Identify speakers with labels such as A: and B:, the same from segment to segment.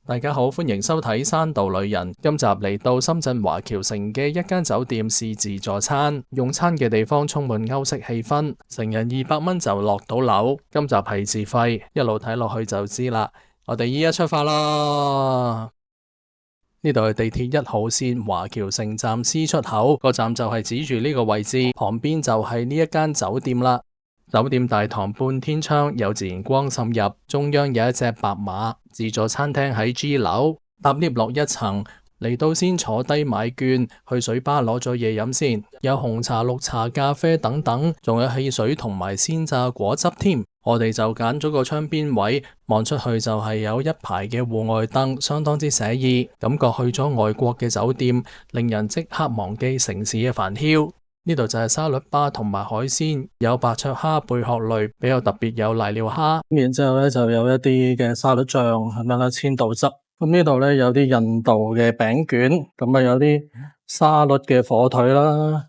A: 大家好，歡迎收睇山道旅人。今集嚟到深圳華僑城嘅一間酒店試自助餐，用餐嘅地方充滿歐式氣氛，成人200蚊就落到樓。今集係自費，一路睇落去就知啦。我哋依家出發啦！呢度係地鐵1號線華僑城站 C 出口，個站就係指住呢個位置，旁邊就係呢一間酒店啦。酒店大堂半天窗，有自然光滲入，中央有一隻白馬。自助餐廳喺 G 樓，搭 lift 落1層，嚟到先坐低買券，去水吧攞咗嘢飲先，有紅茶、綠茶、咖啡等等，仲有汽水同埋鮮榨果汁添。我哋就揀咗個窗邊位，望出去就係有一排嘅戶外燈，相當之寫意，感覺去咗外國嘅酒店，令人即刻忘記城市嘅煩囂。呢度就係沙律吧同埋海鮮，有白灼蝦、貝殼類，比較特別有瀨尿蝦。然之後咧就有一啲嘅沙律醬，係咪啦？千島汁。咁呢度咧有啲印度嘅餅卷，咁啊有啲沙律嘅火腿啦，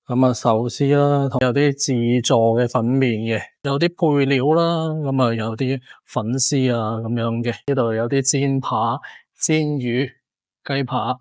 A: 咁啊壽司啦，同有啲自助嘅粉麵嘅，有啲配料啦，咁啊有啲粉絲啊咁樣嘅。呢度有啲煎扒、煎魚、雞扒、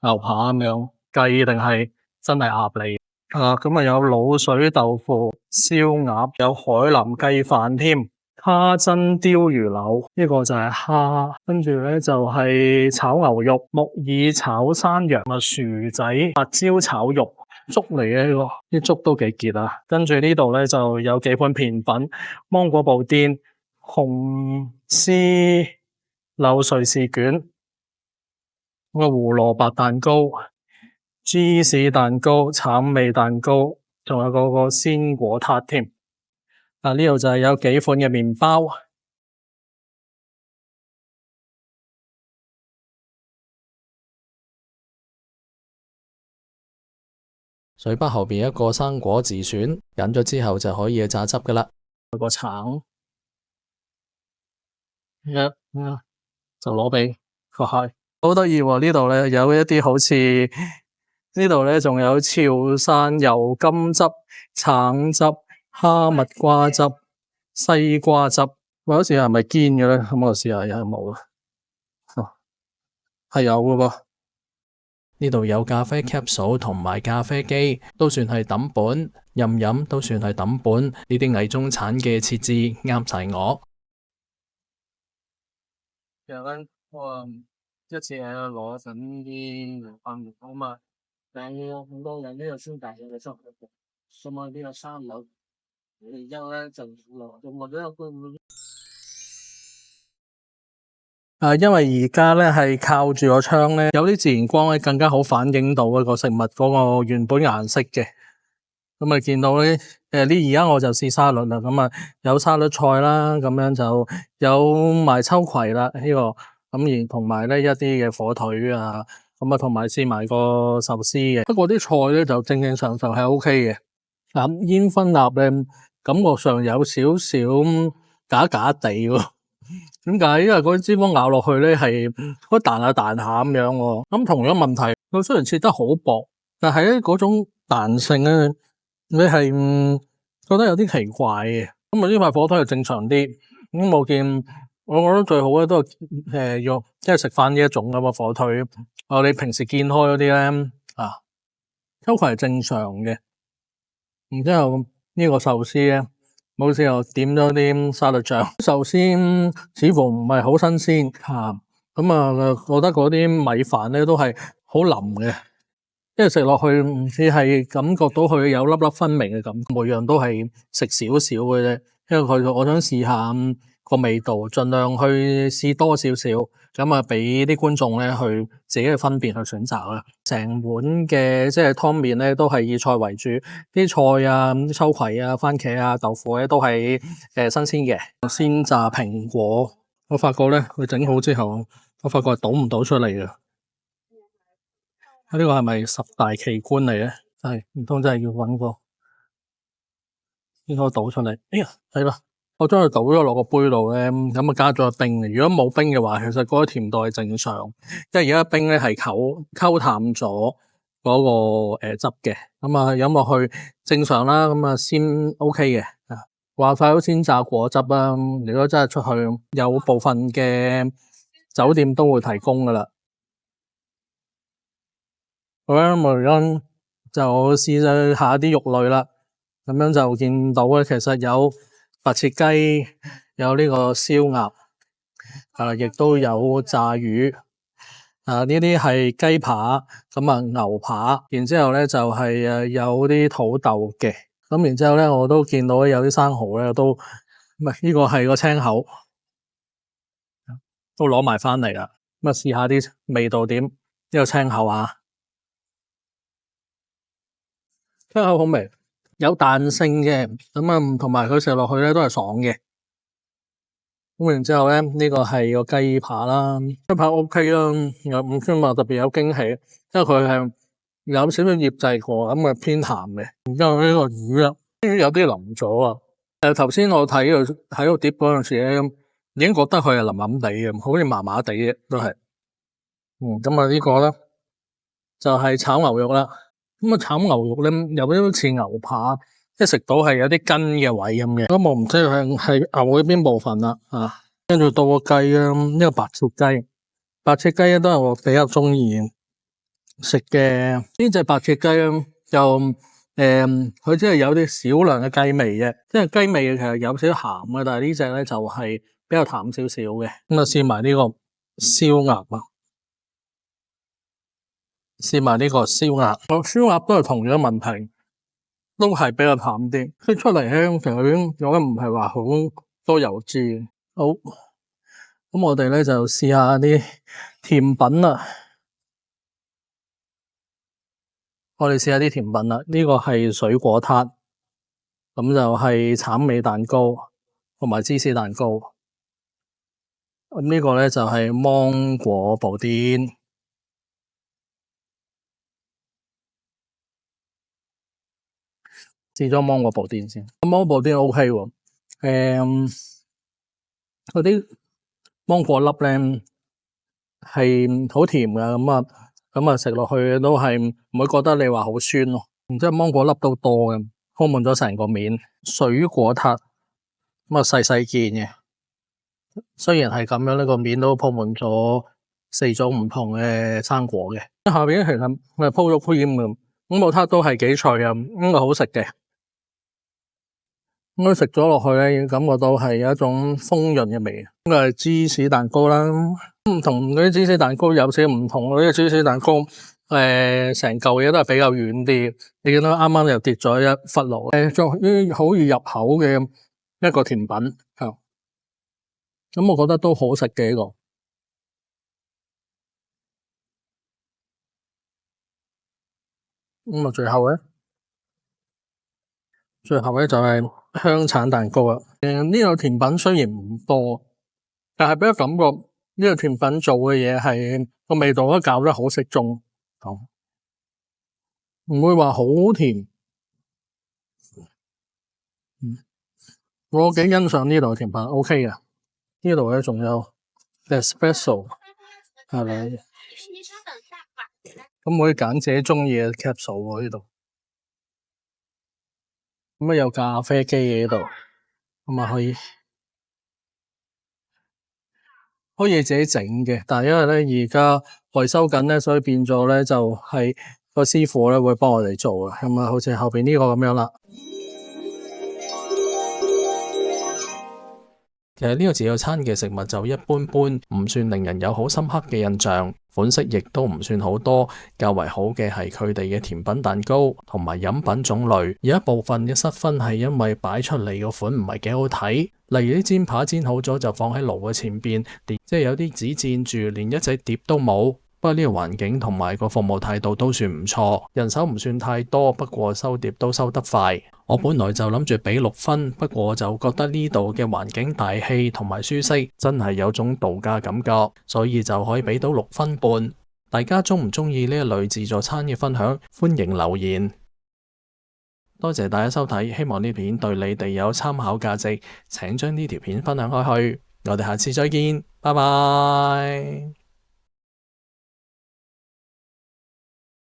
A: 牛扒咁樣，雞定係真係鴨嚟咁啊有滷水豆腐、燒鴨，有海南雞飯添，蝦珍鯛魚柳，呢個就係蝦，跟住咧就係炒牛肉、木耳炒山藥、薯仔、辣椒炒肉，粥嚟嘅呢個，啲粥都幾傑啊。跟住呢度咧就有幾款甜品，芒果布甸、紅絲柳瑞士卷，個胡蘿蔔蛋糕、芝士蛋糕、橙味蛋糕，仲有嗰個鮮果撻添。呢度就係有幾款嘅麵包。水吧後邊一個生果自選，揀咗之後就可以榨汁噶啦。有個橙，就攞俾個客。好得意喎！呢度咧有一啲好似呢度咧，仲有潮汕油甘汁、橙汁、哈密瓜汁、西瓜汁。喂，好似係咪堅嘅咧？咁我試下有冇啊？係有嘅噃。呢度有咖啡 capsule 同埋咖啡機，都算係抌本，任飲都算係抌本。呢啲偽中產嘅設置啱晒我。有間一次喺度攞緊啲飯啊嘛，但係有好多人呢度先大嘅收嘅，所以呢個3樓，然之後咧就落咗一個。因為而家咧係靠住個窗咧，有啲自然光咧更加好反映到嗰個食物嗰個原本顏色嘅。咁啊見到咧，而家我就試沙律啦。咁啊有沙律菜啦，咁樣就有埋秋葵啦呢個。咁而同埋咧一啲嘅火腿啊，咁啊同埋試埋個壽司嘅。不過啲菜咧就正正常常係 OK 嘅。煙燻鴨咧感覺上有少少假假地喎。點解？因為嗰啲脂肪咬落去咧係嗰彈下彈下咁樣喎。咁同樣問題，佢雖然切得好薄，但係咧嗰種彈性咧，你係覺得有啲奇怪嘅。咁啊呢塊火腿係正常啲。咁我見我覺得最好咧都係用即係食翻呢一種咁嘅火腿。你平時見開嗰啲咧秋葵係正常嘅。然之後呢個壽司咧。冇時候點咗啲沙律醬，壽司似乎唔係好新鮮吓，咁覺得嗰啲米飯咧都係好腍嘅，即係食落去唔似係感覺到佢有粒粒分明嘅感覺，每樣都係食少少嘅啫，因為我想試下個味道，盡量去試多少少，咁啊俾啲觀眾咧去自己去分辨去選擇啦。成碗嘅即係湯麵咧都係以菜為主，啲菜啊、秋葵啊、番茄啊、豆腐咧都係新鮮嘅。鮮榨蘋果，我發覺咧佢整好之後，我發覺係倒唔到出嚟嘅。呢個係咪10大奇觀嚟咧？係唔通真係要搵個先可以倒出嚟？哎呀，係啦。我將佢倒咗落個杯度咧，咁啊加咗個冰。如果冇冰嘅話，其實嗰個甜度係正常。因為而家冰咧係溝淡咗嗰個汁嘅，咁啊飲落去正常啦。咁啊先 OK 嘅。話晒都鮮榨果汁啊，如果真係出去有部分嘅酒店都會提供噶啦。好啦，我而家就試下啲肉類啦。咁樣就見到咧，其實有白切雞，有呢個燒鴨，亦都有炸魚。呢啲係雞扒，咁牛扒，然之後咧就係有啲土豆嘅。咁然之後咧，我都見到有啲生蠔咧，都唔係呢個係個青口，都攞埋翻嚟啦。咁試下啲味道點？呢個青口啊，青口好味，有彈性嘅，咁同埋佢食落去咧都係爽嘅。咁然之後咧，呢個係個雞扒啦，雞扒 OK 啦，又唔算話特別有驚喜，因為佢係有少少醃製過，咁偏鹹嘅。然之後呢個魚啊，有啲腍咗啊。頭先我睇喺度碟嗰陣時咧，已經覺得佢係腍腍地嘅，好似麻麻地嘅都係。咁呢個咧就係炒牛肉啦。咁炒牛肉咧有啲似牛扒，即係食到係有啲筋嘅位咁嘅。咁我唔知係牛嗰邊部分啦。跟住到個雞啊，呢個白切雞，白切雞都係我比較中意食嘅。呢隻白切雞咧就佢只係有啲少量嘅雞味嘅，即係雞味其實有少少鹹嘅，但係呢隻咧就係比較淡少少嘅。咁試埋呢個燒鴨啊，試埋呢個燒鴨。燒鴨都係同樣問題，都係比較淡啲，即係出嚟咧其實我覺得唔係話好多油脂。好，咁我哋咧就試下啲甜品啦。我哋試下啲甜品啦。呢個係水果撻，咁就係橙味蛋糕同埋芝士蛋糕。咁呢個咧就係芒果布甸。試咗芒果布甸先，芒果布甸 OK 喎。嗰啲芒果粒咧係好甜嘅，咁啊食落去都係唔會覺得你話好酸咯。然之後芒果粒都多嘅，鋪滿咗成個面。水果撻咁細細件嘅，雖然係咁樣，呢個面都鋪滿咗4種唔同嘅生果嘅。下邊其實係鋪咗 cream 嘅，咁個撻都係幾脆啊，應該好食嘅。咁食咗落去咧，感覺到係有一種豐潤嘅味。咁係芝士蛋糕啦，同嗰啲芝士蛋糕有少少唔同。嗰啲芝士蛋糕，成嚿嘢都係比較軟啲。你見到啱啱又跌咗一忽落，仲好易入口嘅一個甜品。咁我覺得都好食嘅呢個。咁最後咧就係香橙蛋糕啦。呢個甜品雖然唔多，但係俾我感覺呢個甜品做嘅嘢係個味道都搞得好適中，唔會話好甜。我幾欣賞呢度嘅甜品 OK 嘅。呢度咧仲有 espresso 係咪？咁可以揀自己中意嘅 capsule 喎呢度。咁有咖啡機嘅呢度，咁可以自己整嘅。但係因為咧而家維修緊咧，所以變咗咧就係個師傅咧會幫我哋做啊。咁好似後邊呢個咁樣啦。其實呢個自助餐嘅食物就一般般，唔算令人有好深刻嘅印象，款式亦都唔算好多。較為好嘅係佢哋嘅甜品蛋糕同埋飲品種類，有一部分嘅失分係因為擺出嚟個款唔係幾好睇，例如啲煎扒煎好咗就放喺爐嘅前邊，即係有啲只煎住，連一隻碟都冇。不過呢個環境同埋個服務態度都算唔錯，人手唔算太多，不過收碟都收得快。我本來就諗住俾6分，不過我就覺得呢度嘅環境大氣同埋舒適，真係有種度假感覺，所以就可以俾到6分半。大家中唔中意呢一類自助餐嘅分享？歡迎留言。多謝大家收睇，希望呢片對你哋有參考價值，請將呢條片分享開去。我哋下次再見，拜拜。